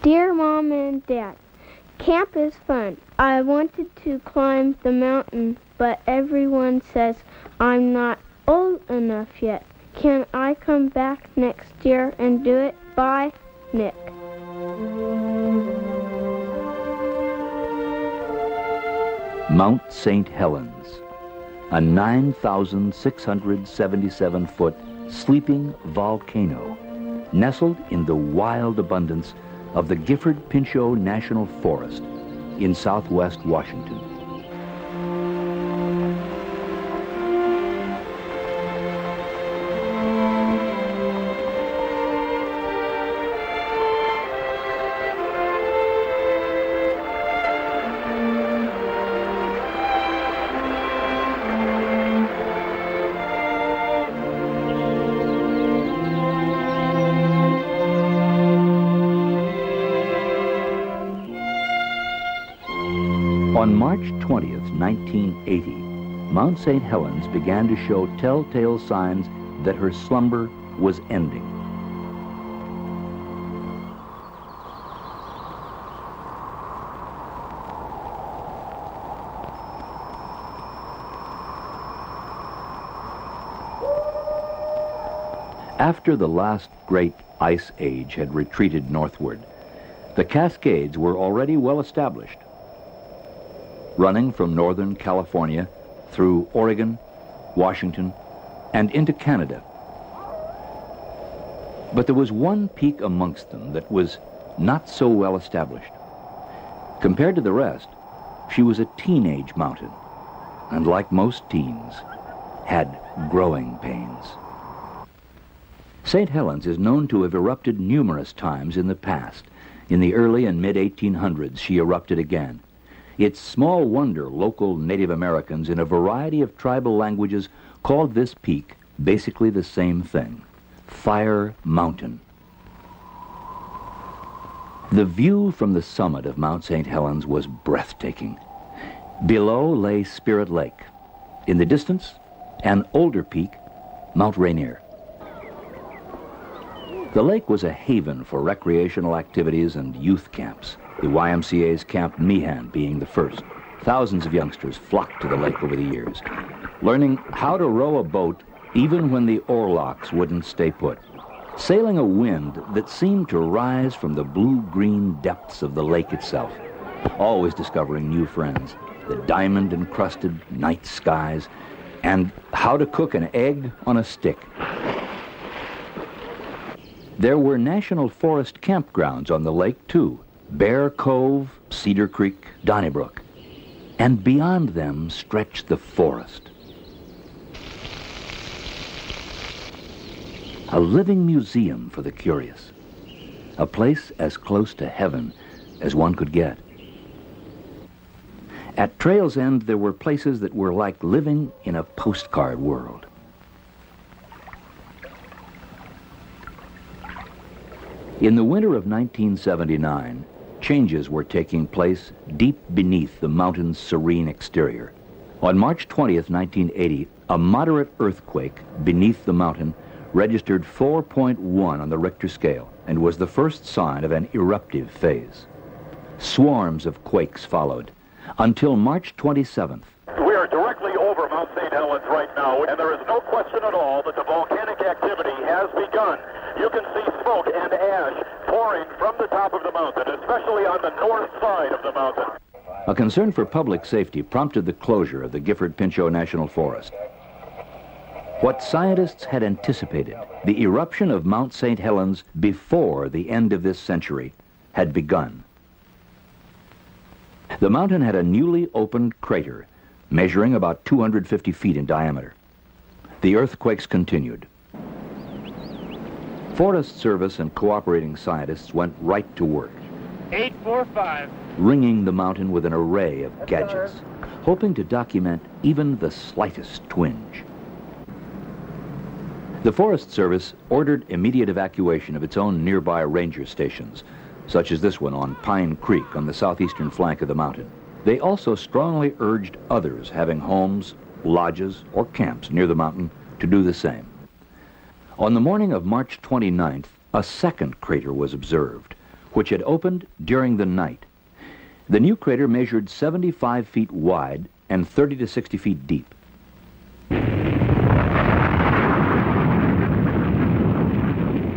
Dear Mom and Dad, camp is fun. I wanted to climb the mountain, but everyone says I'm not old enough yet. Can I come back next year and do it? Bye, Nick. Mount St. Helens, a 9,677-foot sleeping volcano nestled in the wild abundance of the Gifford-Pinchot National Forest in southwest Washington. On March 20th, 1980, Mount St. Helens began to show telltale signs that her slumber was ending. After the last great ice age had retreated northward, the Cascades were already well established, running from northern California through Oregon, Washington, and into Canada. But there was one peak amongst them that was not so well established. Compared to the rest, she was a teenage mountain, and like most teens, had growing pains. St. Helens is known to have erupted numerous times in the past. In the early and mid-1800s, she erupted again. It's small wonder local Native Americans in a variety of tribal languages called this peak basically the same thing, Fire Mountain. The view from the summit of Mount St. Helens was breathtaking. Below lay Spirit Lake. In the distance, an older peak, Mount Rainier. The lake was a haven for recreational activities and youth camps, the YMCA's Camp Meehan being the first. Thousands of youngsters flocked to the lake over the years, learning how to row a boat even when the oarlocks wouldn't stay put, sailing a wind that seemed to rise from the blue-green depths of the lake itself, always discovering new friends, the diamond-encrusted night skies, and how to cook an egg on a stick. There were national forest campgrounds on the lake, too. Bear Cove, Cedar Creek, Donnybrook. And beyond them stretched the forest. A living museum for the curious. A place as close to heaven as one could get. At Trail's End, there were places that were like living in a postcard world. In the winter of 1979, changes were taking place deep beneath the mountain's serene exterior. On March 20th, 1980, a moderate earthquake beneath the mountain registered 4.1 on the Richter scale and was the first sign of an eruptive phase. Swarms of quakes followed until March 27th. We are directly over Mount St. Helens right now, and there is no question at all that the volcanic activity has begun. You can see smoke and ash pouring from the top of the mountain, especially on the north side of the mountain. A concern for public safety prompted the closure of the Gifford-Pinchot National Forest. What scientists had anticipated, the eruption of Mount St. Helens before the end of this century, had begun. The mountain had a newly opened crater, measuring about 250 feet in diameter. The earthquakes continued. Forest Service and cooperating scientists went right to work. 845. Ringing the mountain with an array of gadgets, hoping to document even the slightest twinge. The Forest Service ordered immediate evacuation of its own nearby ranger stations, such as this one on Pine Creek on the southeastern flank of the mountain. They also strongly urged others having homes, lodges, or camps near the mountain to do the same. On the morning of March 29th, a second crater was observed, which had opened during the night. The new crater measured 75 feet wide and 30 to 60 feet deep.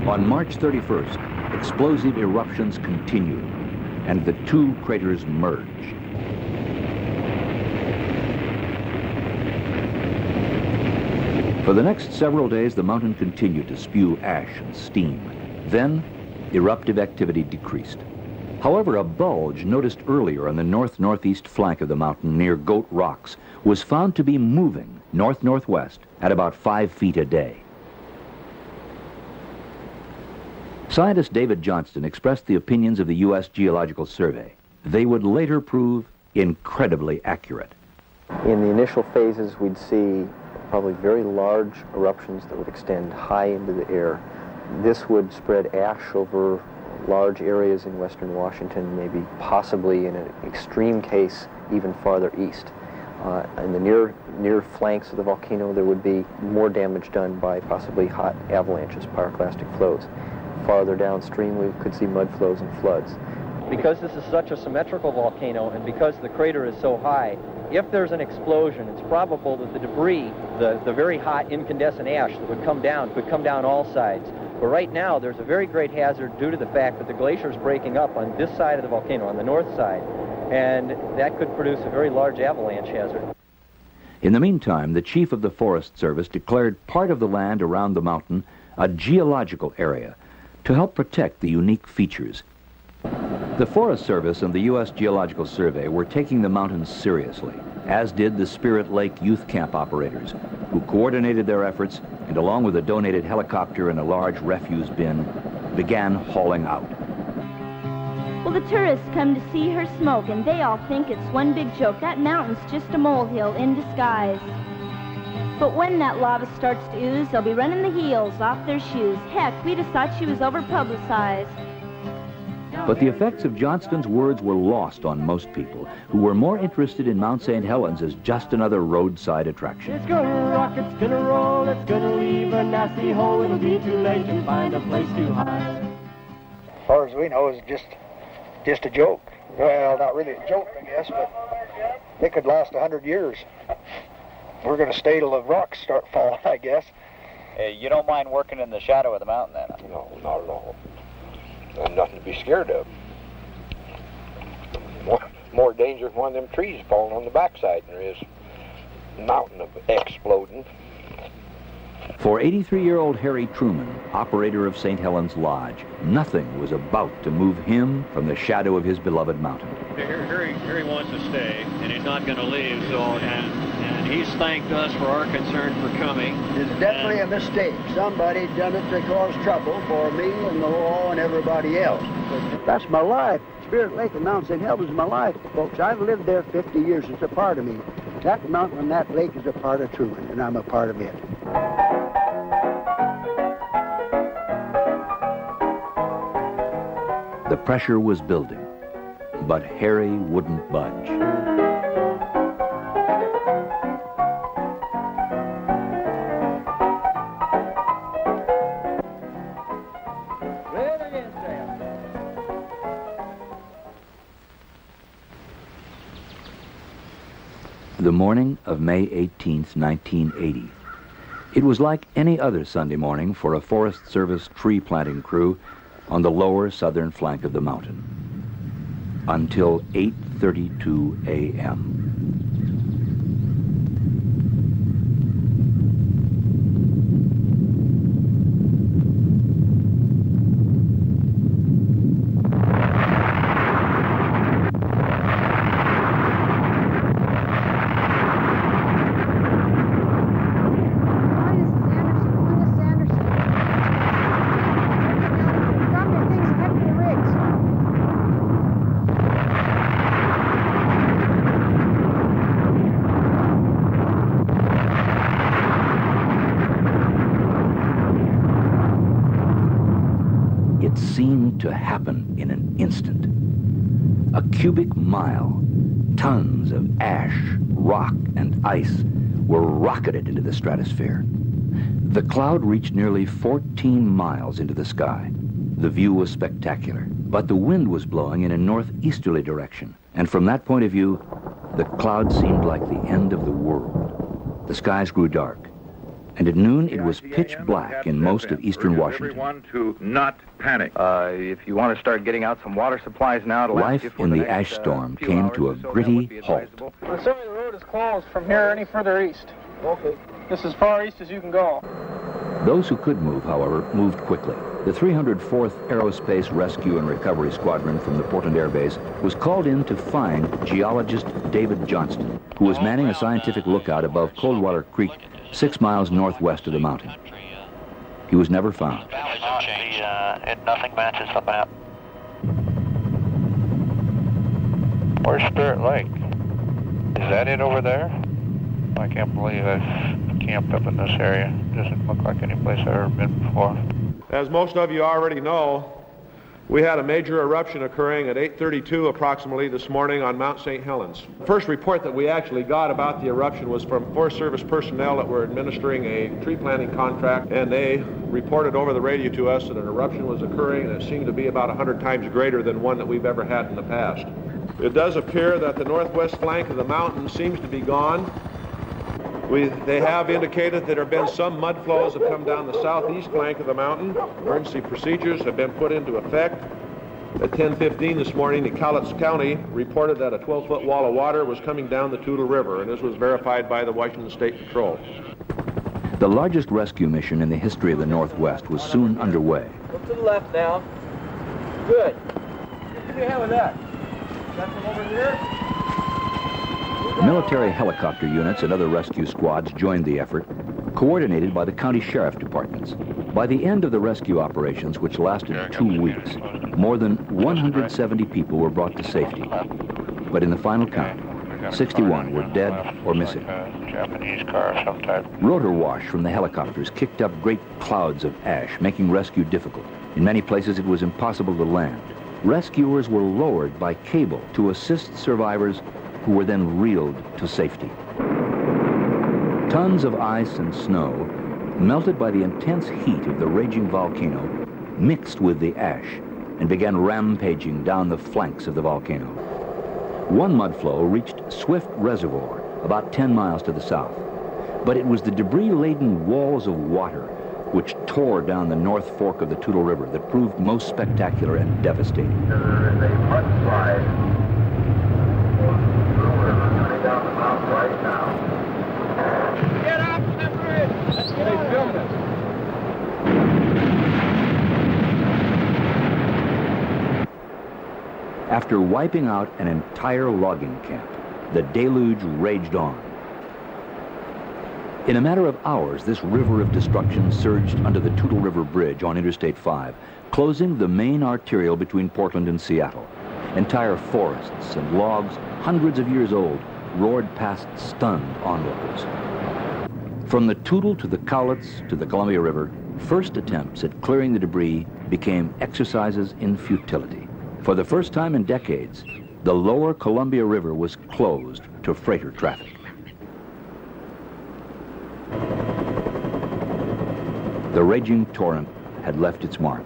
On March 31st, explosive eruptions continued, and the two craters merged. For the next several days, the mountain continued to spew ash and steam. Then, eruptive activity decreased. However, a bulge noticed earlier on the north-northeast flank of the mountain near Goat Rocks was found to be moving north-northwest at about 5 feet a day. Scientist David Johnston expressed the opinions of the U.S. Geological Survey. They would later prove incredibly accurate. In the initial phases, we'd see probably very large eruptions that would extend high into the air. This would spread ash over large areas in western Washington, maybe possibly in an extreme case even farther east. In the near flanks of the volcano, there would be more damage done by possibly hot avalanches, pyroclastic flows. Farther downstream, we could see mud flows and floods. Because this is such a symmetrical volcano and because the crater is so high, if there's an explosion, it's probable that the debris, the very hot incandescent ash that would come down, could come down all sides. But right now, there's a very great hazard due to the fact that the glacier is breaking up on this side of the volcano, on the north side, and that could produce a very large avalanche hazard. In the meantime, the chief of the Forest Service declared part of the land around the mountain a geological area to help protect the unique features. The Forest Service and the U.S. Geological Survey were taking the mountains seriously, as did the Spirit Lake Youth Camp operators, who coordinated their efforts and, along with a donated helicopter and a large refuse bin, began hauling out. Well, the tourists come to see her smoke, and they all think it's one big joke. That mountain's just a molehill in disguise. But when that lava starts to ooze, they'll be running the heels off their shoes. Heck, we just thought she was over-publicized. But the effects of Johnston's words were lost on most people, who were more interested in Mount St. Helens as just another roadside attraction. It's gonna rock, it's gonna roll, it's gonna leave a nasty hole. It'll be too late to find a place too high. As far as we know, it's just a joke. Well, not really a joke, I guess, but it could last 100 years. We're going to stay till the rocks start falling, I guess. You don't mind working in the shadow of the mountain, then? No, not at all. There's nothing to be scared of. More danger than one of them trees falling on the backside than there is a mountain of exploding. For 83-year-old Harry Truman, operator of St. Helens Lodge, nothing was about to move him from the shadow of his beloved mountain. Harry wants to stay, and he's not going to leave, so, and he's thanked us for our concern for coming. It's definitely a mistake. Somebody done it to cause trouble for me and the law and everybody else. That's my life. Spirit Lake and Mount St. Helens is my life, folks. I've lived there 50 years. It's a part of me. That mountain and that lake is a part of Truman, and I'm a part of it. The pressure was building, but Harry wouldn't budge. The morning of May 18th, 1980. It was like any other Sunday morning for a Forest Service tree planting crew on the lower southern flank of the mountain, until 8:32 a.m. It seemed to happen in an instant. A cubic mile, tons of ash, rock, and ice were rocketed into the stratosphere. The cloud reached nearly 14 miles into the sky. The view was spectacular. But the wind was blowing in a northeasterly direction, and from that point of view, the clouds seemed like the end of the world. The skies grew dark, and at noon it was pitch black in most of eastern Washington. Everyone to not panic. If you want to start getting out some water supplies now to Life in the ash storm came to a gritty halt. Assuming the road is closed from here any further east. Okay. This is as far east as you can go. Those who could move, however, moved quickly. The 304th Aerospace Rescue and Recovery Squadron from the Portland Air Base was called in to find geologist David Johnston, who was manning a scientific lookout above Coldwater Creek, 6 miles northwest of the mountain. He was never found. Nothing matches the map. Where's Spirit Lake? Is that it over there? I can't believe I've camped up in this area. Doesn't look like any place I've ever been before. As most of you already know, we had a major eruption occurring at 8:32 approximately this morning on Mount St. Helens. The first report that we actually got about the eruption was from Forest Service personnel that were administering a tree planting contract, and they reported over the radio to us that an eruption was occurring, and it seemed to be about 100 times greater than one that we've ever had in the past. It does appear that the northwest flank of the mountain seems to be gone. They have indicated that there have been some mud flows that have come down the southeast flank of the mountain. Emergency procedures have been put into effect. At 10:15 this morning, the Cowlitz County reported that a 12-foot wall of water was coming down the Toutle River, and this was verified by the Washington State Patrol. The largest rescue mission in the history of the Northwest was soon underway. Look to the left now. Good. What do we have with that? Is that from over here? Military helicopter units and other rescue squads joined the effort, coordinated by the county sheriff departments. By the end of the rescue operations, which lasted 2 weeks, more than 170 people were brought to safety. But in the final count, 61 were dead or missing. Japanese car of some type. Rotor wash from the helicopters kicked up great clouds of ash, making rescue difficult. In many places, it was impossible to land. Rescuers were lowered by cable to assist survivors who were then reeled to safety. Tons of ice and snow, melted by the intense heat of the raging volcano, mixed with the ash and began rampaging down the flanks of the volcano. One mudflow reached Swift Reservoir, about 10 miles to the south. But it was the debris-laden walls of water which tore down the north fork of the Toutle River that proved most spectacular and devastating. There is a mudslide down the mountain right now. Get up, Clifford! Let's get on. Filmed it. After wiping out an entire logging camp, the deluge raged on. In a matter of hours, this river of destruction surged under the Toutle River Bridge on Interstate 5, closing the main arterial between Portland and Seattle. Entire forests and logs, hundreds of years old, roared past stunned onlookers. From the Toutle to the Cowlitz to the Columbia River, first attempts at clearing the debris became exercises in futility. For the first time in decades, the lower Columbia River was closed to freighter traffic. The raging torrent had left its mark.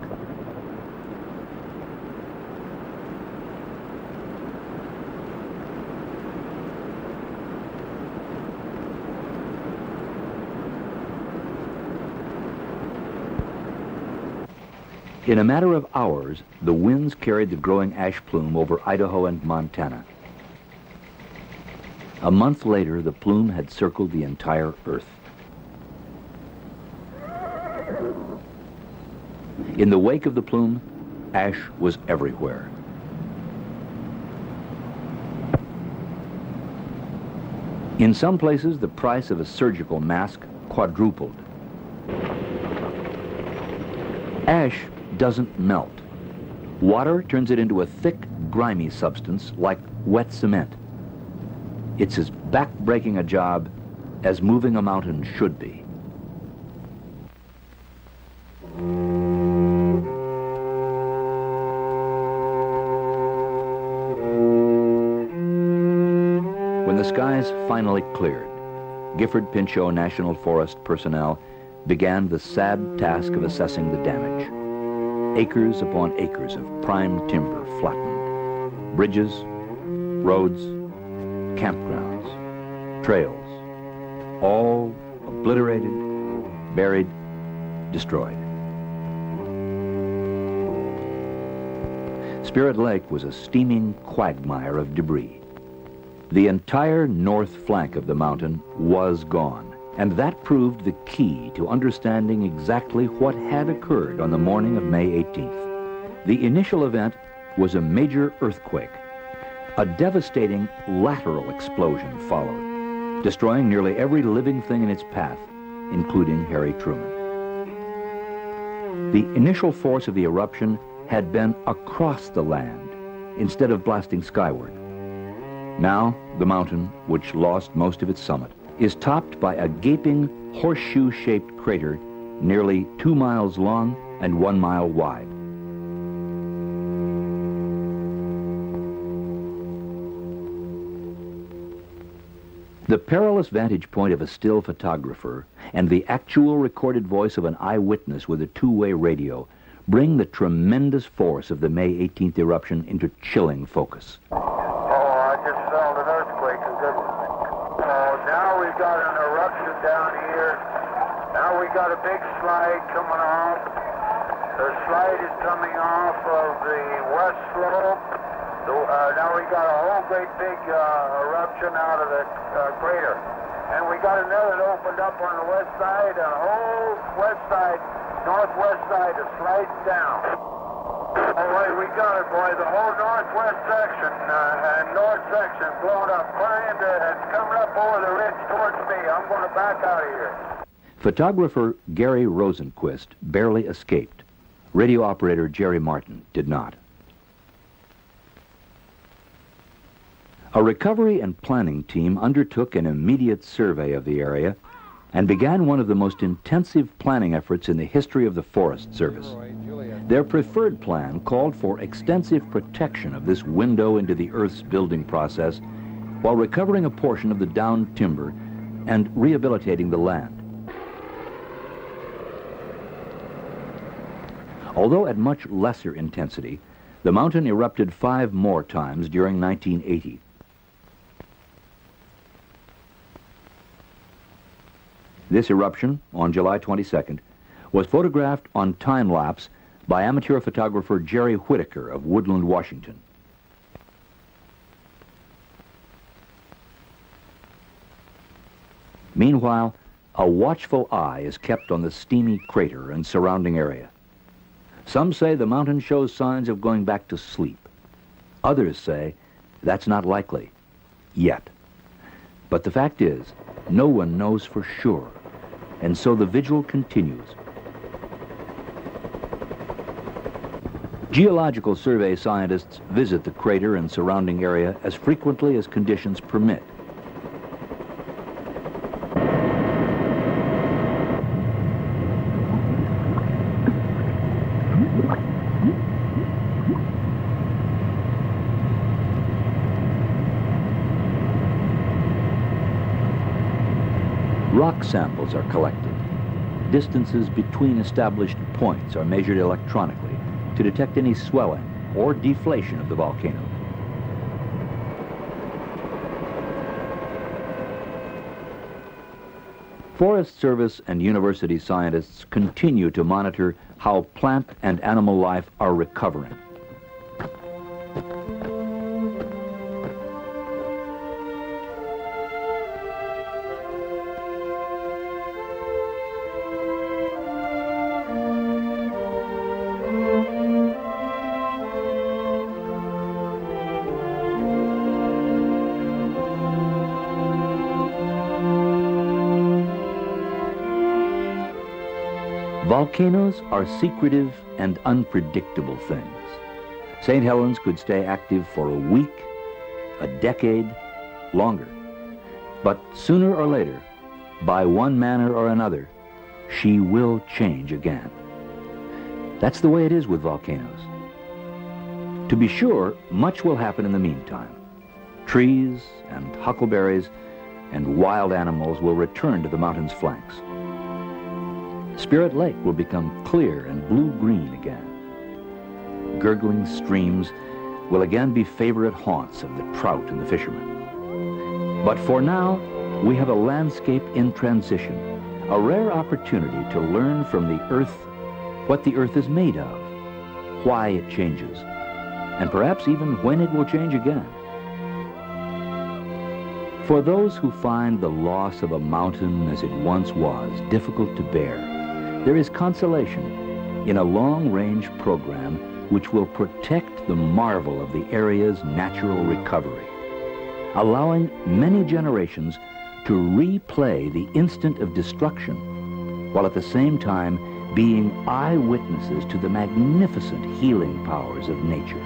In a matter of hours, the winds carried the growing ash plume over Idaho and Montana. A month later, the plume had circled the entire Earth. In the wake of the plume, ash was everywhere. In some places, the price of a surgical mask quadrupled. Ash doesn't melt. Water turns it into a thick, grimy substance like wet cement. It's as back-breaking a job as moving a mountain should be. When the skies finally cleared, Gifford Pinchot National Forest personnel began the sad task of assessing the damage. acres upon acres of prime timber flattened. Bridges, roads, campgrounds, trails, all obliterated, buried, destroyed. Spirit Lake was a steaming quagmire of debris. The entire north flank of the mountain was gone, and that proved the key to understanding exactly what had occurred on the morning of May 18th. The initial event was a major earthquake. A devastating lateral explosion followed, destroying nearly every living thing in its path, including Harry Truman. The initial force of the eruption had been across the land instead of blasting skyward. Now, the mountain, which lost most of its summit, is topped by a gaping horseshoe-shaped crater nearly 2 miles long and 1 mile wide. The perilous vantage point of a still photographer and the actual recorded voice of an eyewitness with a two-way radio bring the tremendous force of the May 18th eruption into chilling focus. Oh, I just felt an earthquake. Now we've got an eruption down here. Now we got a big slide coming off. The slide is coming off of the west slope. Now we got a whole great big eruption out of the crater. And we got another that opened up on the west side, and the whole west side, northwest side is sliding down. Oh, wait, we got it, boy. The whole northwest section and north section blown up, crying and coming up over the ridge towards me. I'm going to back out of here. Photographer Gary Rosenquist barely escaped. Radio operator Jerry Martin did not. A recovery and planning team undertook an immediate survey of the area and began one of the most intensive planning efforts in the history of the Forest Service. Their preferred plan called for extensive protection of this window into the Earth's building process while recovering a portion of the downed timber and rehabilitating the land. Although at much lesser intensity, the mountain erupted 5 more times during 1980. This eruption, on July 22nd, was photographed on time-lapse by amateur photographer Jerry Whitaker of Woodland, Washington. Meanwhile, a watchful eye is kept on the steamy crater and surrounding area. Some say the mountain shows signs of going back to sleep. Others say that's not likely, yet. But the fact is, no one knows for sure, and so the vigil continues. Geological Survey scientists visit the crater and surrounding area as frequently as conditions permit. Rock samples are collected. Distances between established points are measured electronically to detect any swelling or deflation of the volcano. Forest Service and university scientists continue to monitor how plant and animal life are recovering. Volcanoes are secretive and unpredictable things. St. Helens could stay active for a week, a decade, longer. But sooner or later, by one manner or another, she will change again. That's the way it is with volcanoes. To be sure, much will happen in the meantime. Trees and huckleberries and wild animals will return to the mountain's flanks. Spirit Lake will become clear and blue-green again. gurgling streams will again be favorite haunts of the trout and the fishermen. But for now, we have a landscape in transition, a rare opportunity to learn from the earth what the earth is made of, why it changes, and perhaps even when it will change again. For those who find the loss of a mountain as it once was difficult to bear, there is consolation in a long-range program which will protect the marvel of the area's natural recovery, allowing many generations to replay the instant of destruction, while at the same time being eyewitnesses to the magnificent healing powers of nature.